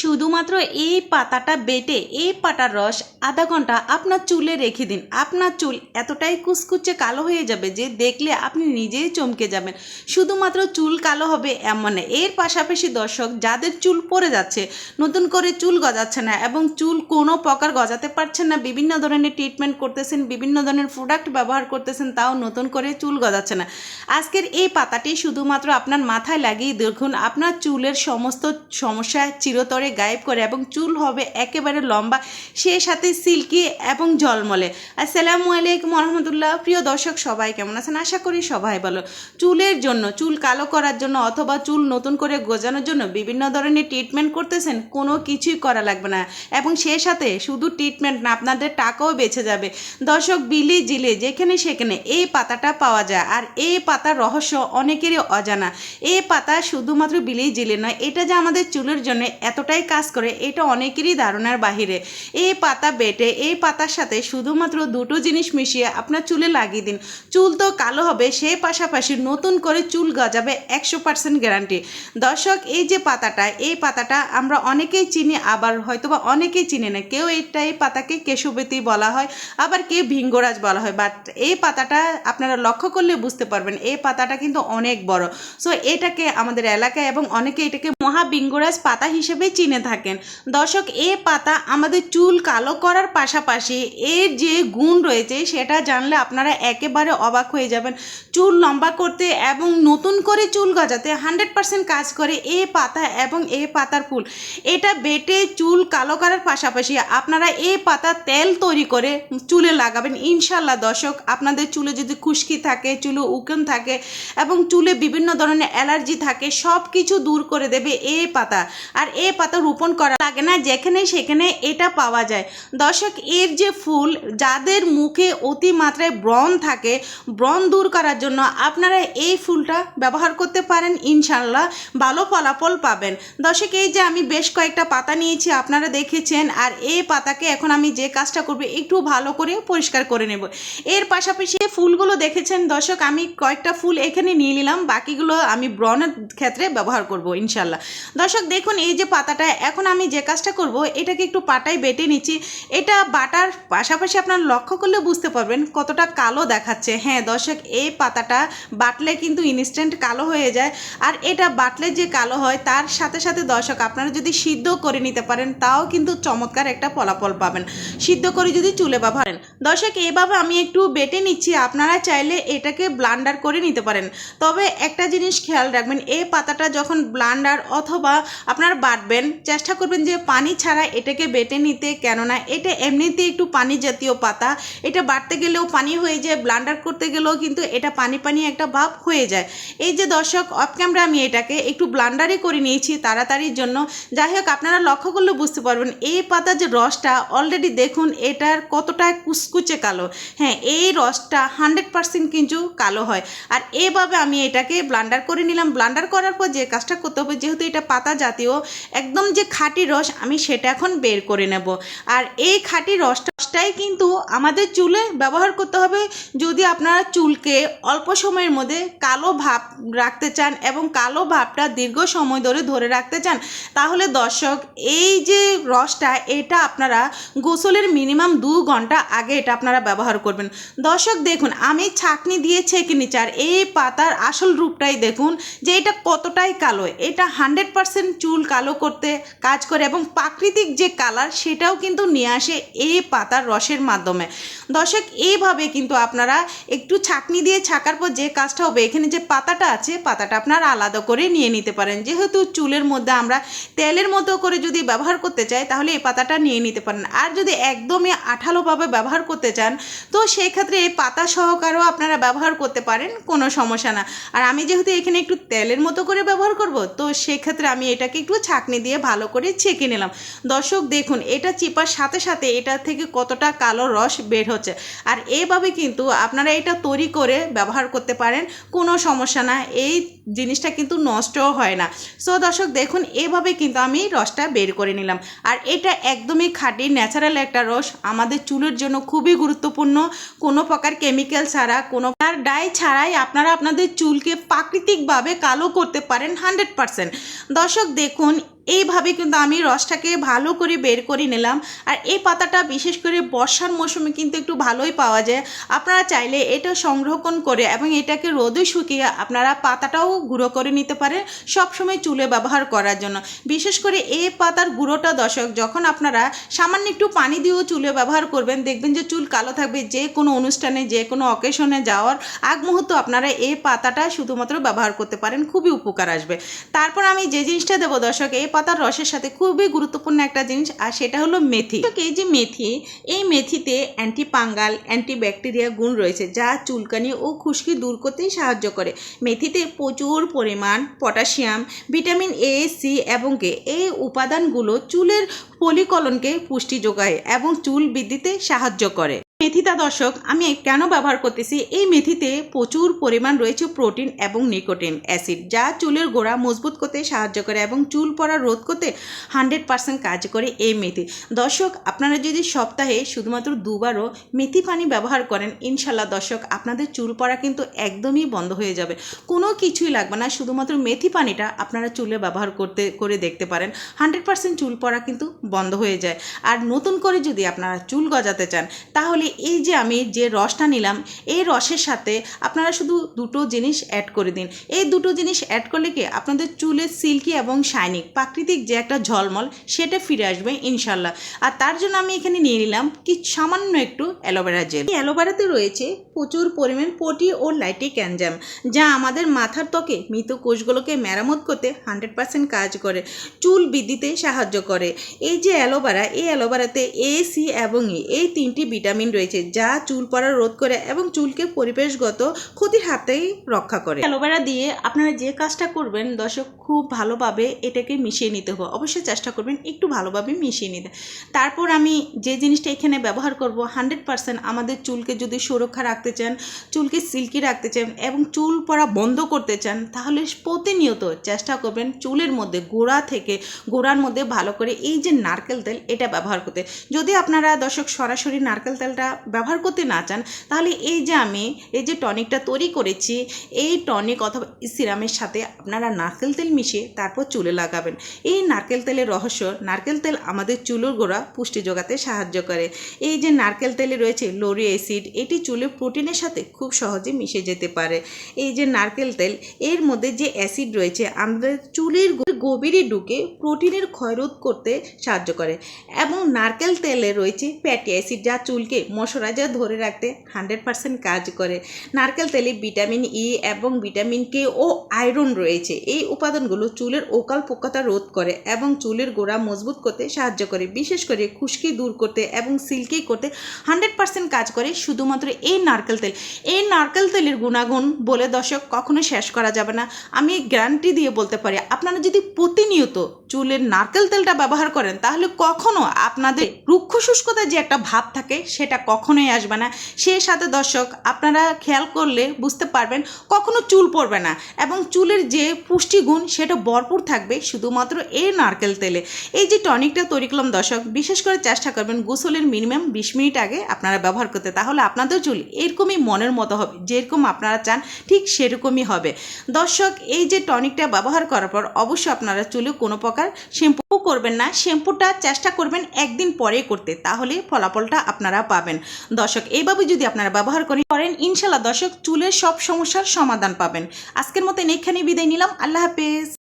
শুধুমাত্র এই পাতাটা বেটে এই পাতার রস আধা ঘন্টা আপনার চুলে রেখে দিন। আপনার চুল এতটাই কুচকুচে কালো হয়ে যাবে যে দেখলে আপনি নিজেই চমকে যাবেন। শুধুমাত্র চুল কালো হবে এমন না, এর পাশাপাশি দর্শক যাদের চুল পড়ে যাচ্ছে, নতুন করে চুল গজাচ্ছে না এবং চুল কোনো প্রকার গজাতে পারছেন না, বিভিন্ন ধরনের ট্রিটমেন্ট করতেছেন, বিভিন্ন ধরনের প্রোডাক্ট ব্যবহার করতেছেন, তাও নতুন করে চুল গজাচ্ছে না, আজকের এই পাতাটি শুধুমাত্র আপনার মাথায় লাগিয়ে দেখুন আপনার চুলের সমস্ত সমস্যা চিরতরে গায়েব করে এবং চুল হবে একেবারে লম্বা, সেই সাথে সিল্কি এবং ঝলমলে। আসসালামু আলাইকুম রহমতুল্লাহ। প্রিয় দর্শক সবাই কেমন আছেন? আশা করি সবাই ভালো। চুলের জন্য, চুল কালো করার জন্য অথবা চুল নতুন করে গজানোর জন্য বিভিন্ন ধরনের ট্রিটমেন্ট করতেছেন, কোনো কিছুই করা লাগবে না এবং সেই সাথে শুধু ট্রিটমেন্ট না, আপনাদের টাকাও বেঁচে যাবে। দর্শক বিলি জিলে যেখানে সেখানে এই পাতাটা পাওয়া যায় আর এই পাতার রহস্য অনেকেরই অজানা। এই পাতা শুধুমাত্র বিলি জিলে নয়, এটা যে আমাদের চুলের জন্য এতটাই কাজ করে এটা অনেকেরই ধারণার বাহিরে। এই পাতা বেটে এই পাতার সাথে শুধুমাত্র দুটো জিনিস মিশিয়ে আপনার চুলে লাগিয়ে দিন, চুল তো কালো হবে, সেই পাশাপাশি নতুন করে চুল গজাবে 100% গ্যারান্টি। দর্শক এই যে পাতাটা, এই পাতাটা আমরা অনেকেই চিনি, আবার হয়তোবা অনেকেই চিনি না। কেউ এই পাতাকে কেশবতী বলা হয়, আবার কেউ ভিঙ্গরাজ বলা হয়, বাট এই পাতাটা আপনারা লক্ষ্য করলে বুঝতে পারবেন এই পাতাটা কিন্তু অনেক বড়। সো এটাকে আমাদের এলাকায় এবং অনেকে এটাকে মহাভিঙ্গরাজ পাতা হিসেবে চিনে থাকেন। দর্শক এই পাতা আমাদের চুল কালো করার পাশাপাশি এর যে গুণ রয়েছে সেটা জানলে আপনারা একেবারে অবাক হয়ে যাবেন। চুল লম্বা করতে এবং নতুন করে চুল গজাতে 100% কাজ করে এই পাতা এবং এই পাতার ফুল। এটা বেটে চুল কালো করার পাশাপাশি আপনারা এই পাতা তেল তৈরি করে চুলে লাগাবেন। ইনশাল্লাহ দর্শক আপনাদের চুলে যদি খুশকি থাকে, চুলে উকুন থাকে এবং চুলে বিভিন্ন ধরনের অ্যালার্জি থাকে, সব কিছু দূর করে দেবে এই পাতা। আর এই পাতা রোপণ করা লাগে না, যেখানে সেখানে এটা পাওয়া যায়। দর্শক এর যে ফুল, যাদের মুখে অতিমাত্রায় ব্রণ থাকে, ব্রণ দূর করার জন্য আপনারা এই ফুলটা ব্যবহার করতে পারেন, ইনশাল্লাহ ভালো ফলাফল পাবেন। দর্শক এই যে আমি বেশ কয়েকটা পাতা নিয়েছি, আপনারা দেখেছেন, আর এই পাতাকে এখন আমি যে কাজটা করব একটু ভালো করে পরিষ্কার করে নেব। এর পাশাপাশি ফুলগুলো দেখেছেন দর্শক, আমি কয়েকটা ফুল এখানে নিয়ে নিলাম, বাকিগুলো আমি ব্রণের ক্ষেত্রে ব্যবহার করব ইনশাল্লাহ। দর্শক দেখুন এই যে পাতাটা, এখন আমি যে কাজটা করব এটাকে একটু পাটায় বেটে নিচ্ছি। এটা বাটার পাশাপাশি আপনারা লক্ষ্য করলে বুঝতে পারবেন কতটা কালো দেখাচ্ছে। হ্যাঁ দর্শক এই পাতাটা বাটলে কিন্তু ইনস্ট্যান্ট কালো হয়ে যায়, আর এটা বাটলে যে কালো হয় তার সাথে সাথে দর্শক আপনারা যদি সিদ্ধ করে নিতে পারেন তাও কিন্তু চমৎকার একটা ফলাফল পাবেন, সিদ্ধ করে যদি চুলে ব্যবহার করেন। দর্শক এইভাবে আমি একটু বেটে নিচ্ছি, আপনারা চাইলে এটাকে ব্লান্ডার করে নিতে পারেন। তবে একটা জিনিস খেয়াল রাখবেন, এই পাতাটা যখন ব্লান্ডার অথবা আপনারা বাটবেন চেষ্টা করবেন যে পানি ছাড়া এটাকে বেটে নিতে, কেননা এটা এমনিতেই একটু পানি জাতীয় পাতা, এটা বাটতে গেলেও পানি হয়ে যায়, ব্লান্ডার করতে গেলেও কিন্তু এটা পানি পানি একটা ভাব হয়ে যায়। এই যে দর্শক অফ ক্যামেরা আমি এটাকে একটু ব্লান্ডারে করে নিয়েছি তাড়াতাড়ির জন্য। যাই হোক আপনারা লক্ষ্য করলে বুঝতে পারবেন এই পাতার যে রসটা অলরেডি দেখুন এটার কতটা কুচকুচে কালো। হ্যাঁ এই রসটা 100% কিন্তু কালো হয়। আর এইভাবে আমি এটাকে ব্লান্ডার করে নিলাম। ব্লান্ডার করার পর যে কাজটা করতে হবে, যেহেতু এটা পাতা জাতীয় একদম যে খাঁটি রস, আমি সেটা এখন বের করে নেব। আর এই খাঁটি রসটাই কিন্তু আমাদের চুলে ব্যবহার করতে হবে। যদি আপনারা চুলকে অল্প সময়ের মধ্যে কালো ভাব রাখতে চান এবং কালো ভাবটা দীর্ঘ সময় ধরে রাখতে চান, তাহলে দর্শক এই যে রসটা এটা আপনারা গোসলের মিনিমাম 2 ঘন্টা আগে এটা আপনারা ব্যবহার করবেন। দর্শক দেখুন আমি ছাঁকনি দিয়ে ছেঁকে নিচ্ছি, আর এই পাতার আসল রূপটাই দেখুন যে এটা কতটাই কালো। এটা 100% চুল কালো করতে কাজ করে এবং প্রাকৃতিক যে কালার সেটাও কিন্তু নিয়ে আসে এই পাতার রসের মাধ্যমে। দর্শক এইভাবে কিন্তু আপনারা একটু ছাঁকনি দিয়ে ছাকার পর যে কাজটা হবে, এখানে যে পাতাটা আছে পাতাটা আপনারা আলাদা করে নিয়ে নিতে পারেন। যেহেতু চুলের মধ্যে আমরা তেলের মতো করে যদি ব্যবহার করতে চাই তাহলে এই পাতাটা নিয়ে নিতে পারেন। আর যদি একদমই আঠালোভাবে ব্যবহার করতে চান তো সেই ক্ষেত্রে এই পাতা সহকারেও আপনারা ব্যবহার করতে পারেন, কোনো সমস্যা না। আর আমি যেহেতু এখানে একটু তেলের মতো করে ব্যবহার করব, তো সেক্ষেত্রে আমি এটাকে একটু ছাঁকনি দিয়ে ভালো করে ছেঁকে নিলাম। দর্শক দেখুন এটা চিপার সাথে সাথে এটা থেকে কতটা কালো রস বের হচ্ছে। আর এইভাবে কিন্তু আপনারা এটা তৈরি করে ব্যবহার করতে পারেন, কোনো সমস্যা না, এই জিনিসটা কিন্তু নষ্টও হয় না। সো দর্শক দেখুন এভাবে কিন্তু আমি রসটা বের করে নিলাম। আর এটা একদমই খাঁটি ন্যাচারাল একটা রস, আমাদের চুলের জন্য খুবই গুরুত্বপূর্ণ। কোনো প্রকার কেমিক্যাল ছাড়া, কোনো প্রকার ডাই ছাড়াই আপনারা আপনাদের চুলকে প্রাকৃতিকভাবে কালো করতে পারেন 100%। দর্শক দেখুন এইভাবে কিন্তু আমি রসটাকে ভালো করে বের করে নিলাম। আর এই পাতাটা বিশেষ করে বর্ষার মৌসুমে কিন্তু একটু ভালোই পাওয়া যায়। আপনারা চাইলে এটা সংরক্ষণ করে এবং এটাকে রোদে শুকিয়ে আপনারা পাতাটাও গুঁড়ো করে নিতে পারেন সবসময় চুলে ব্যবহার করার জন্য। বিশেষ করে এই পাতার গুঁড়োটা দর্শক যখন আপনারা সামান্য একটু পানি দিয়েও চুলে ব্যবহার করবেন, দেখবেন যে চুল কালো থাকবে। যে কোনো অনুষ্ঠানে, যে কোনো অকেশনে যাওয়ার আগ মুহূর্ত আপনারা এই পাতাটা শুধুমাত্র ব্যবহার করতে পারেন, খুবই উপকার আসবে। তারপর আমি যে জিনিসটা দেবো দর্শক, এই পাতার রসের সাথে খুবই গুরুত্বপূর্ণ একটা জিনিস, আর সেটা হলো মেথি। এই যে মেথি, এই মেথিতে অ্যান্টিপাঙ্গাল, অ্যান্টিব্যাকটেরিয়া গুণ রয়েছে যা চুলকানি ও খুশকি দূর করতেই সাহায্য করে। মেথিতে প্রচুর পরিমাণ পটাশিয়াম, ভিটামিন এ, সি এবং কে, এই উপাদানগুলো চুলের ফলিকলনকে পুষ্টি যোগায় এবং চুল বৃদ্ধিতে সাহায্য করে। মেথিটা দর্শক আমি কেন ব্যবহার করতেছি, এই মেথিতে প্রচুর পরিমাণ রয়েছে প্রোটিন এবং নিকোটিন অ্যাসিড যা চুলের গোড়া মজবুত করতে সাহায্য করে এবং চুল পড়া রোধ করতে 100% কাজ করে এই মেথি। দর্শক আপনারা যদি সপ্তাহে শুধুমাত্র দুবারও মেথি পানি ব্যবহার করেন, ইনশাল্লাহ দর্শক আপনাদের চুল পড়া কিন্তু একদমই বন্ধ হয়ে যাবে। কোনো কিছুই লাগবে না, শুধুমাত্র মেথি পানিটা আপনারা চুলে ব্যবহার করে দেখতে পারেন, 100% চুল পড়া কিন্তু বন্ধ হয়ে যায়। আর নতুন করে যদি আপনারা চুল গজাতে চান, তাহলে এই যে আমি যে রসটা নিলাম, এই রসের সাথে আপনারা শুধু দুটো জিনিস অ্যাড করে দিন। এই দুটো জিনিস অ্যাড করলে কি আপনাদের চুলের সিল্কি এবং শাইনিং, প্রাকৃতিক যে একটা ঝলমল, সেটা ফিরে আসবে ইনশাল্লাহ। আর তার জন্য আমি এখানে নিয়ে নিলাম কি সামান্য একটু অ্যালোভেরা জেল। এই অ্যালোভেরাতে রয়েছে প্রচুর পরিমাণ পটি ও লাইটিক এনজাইম যা আমাদের মাথার ত্বকে মৃত কোষগুলোকে মেরামত করতে 100% কাজ করে, চুল বৃদ্ধিতে সাহায্য করে। এই যে অ্যালোভেরা, এই অ্যালোভেরাতে এ, সি এবং ই, এই তিনটি ভিটামিন রয়েছে যা চুল পড়া রোধ করে এবং চুলকে পরিবেশগত ক্ষতির হাত থেকে রক্ষা করে। অ্যালোভেরা দিয়ে আপনারা যে কাজটা করবেন দর্শক, খুব ভালোভাবে এটাকে মিশিয়ে নিতে হবে। অবশ্যই চেষ্টা করবেন একটু ভালোভাবে মিশিয়ে নিতে। তারপর আমি যে জিনিসটা এখানে ব্যবহার করব, 100% আমাদের চুলকে যদি সুরক্ষা রাখতে চান, চুলকে সিল্কি রাখতে চান এবং চুল পড়া বন্ধ করতে চান, তাহলে প্রতিনিয়ত চেষ্টা করবেন চুলের মধ্যে গোড়ার মধ্যে ভালো করে এই যে নারকেল তেল, এটা ব্যবহার করতে। যদি আপনারা দর্শক সরাসরি নারকেল তেলটা ব্যবহার করতে না চান, তাহলে এই যে আমি এই যে টনিকটা তৈরি করেছি, এই টনিক অথবা সিরামের সাথে আপনারা নারকেল তেল মিশিয়ে তারপর চুলে লাগাবেন। এই নারকেল তেলের রহস্য, নারকেল তেল আমাদের চুলের গোড়া পুষ্টি যোগাতে সাহায্য করে। এই যে নারকেল তেলে রয়েছে লরি অ্যাসিড, এটি চুলের প্রোটিনের সাথে খুব সহজে মিশে যেতে পারে। এই যে নারকেল তেল, এর মধ্যে যে অ্যাসিড রয়েছে আমাদের চুলের গভীরে ঢুকে প্রোটিনের ক্ষয়রোধ করতে সাহায্য করে। এবং নারকেল তেলে রয়েছে ফ্যাটি অ্যাসিড যা চুলকে ময়শ্চারাইজার ধরে রাখতে 100% কাজ করে। নারকেল তেলে ভিটামিন ই এবং ভিটামিন কে ও আয়রন রয়েছে। এই উপাদানগুলো চুলের অকাল পোক্কতা রোধ করে এবং চুলের গোড়া মজবুত করতে সাহায্য করে। বিশেষ করে খুশকি দূর করতে এবং সিল্কি করতে 100% কাজ করে শুধুমাত্র এই নারকেল তেল। এই নারকেল তেলের গুণাগুণ বলে দর্শক কখনো শেষ করা যাবে না। আমি গ্যারান্টি দিয়ে বলতে পারি, আপনারা যদি প্রতিনিয়ত চুলের নারকেল তেলটা ব্যবহার করেন, তাহলে কখনো আপনাদের রুক্ষ শুষ্কতা যে একটা ভাব থাকে সেটা কখনোই আসবে না। সেই সাথে দর্শক আপনারা খেয়াল করলে বুঝতে পারবেন কখনো চুল পড়বে না এবং চুলের যে পুষ্টিগুণ সেটা ভরপুর থাকবে শুধুমাত্র এই নারকেল তেলে। এই যে টনিকটা তৈরি করলাম দর্শক, বিশেষ করে চেষ্টা করবেন গোসলের মিনিমাম 20 মিনিট আগে আপনারা ব্যবহার করতে, তাহলে আপনাদের চুল এরকমই মনের মতো হবে, যেরকম আপনারা চান ঠিক সেরকমই হবে। দর্শক এই যে টনিকটা ব্যবহার করার পর অবশ্যই আপনারা চুলে কোনো প্রকার শ্যাম্পু করবেন না। শ্যাম্পুটা চেষ্টা করবেন একদিন পরে করতে, তাহলে ফলাফলটা আপনারা পাবেন। দর্শক এইভাবে যদি আপনারা ব্যবহার করেন, ইনশাল্লাহ দর্শক চুলের সব সমস্যার সমাধান পাবেন। আজকের মতো এখানে বিদায় নিলাম। আল্লাহ হাফেজ।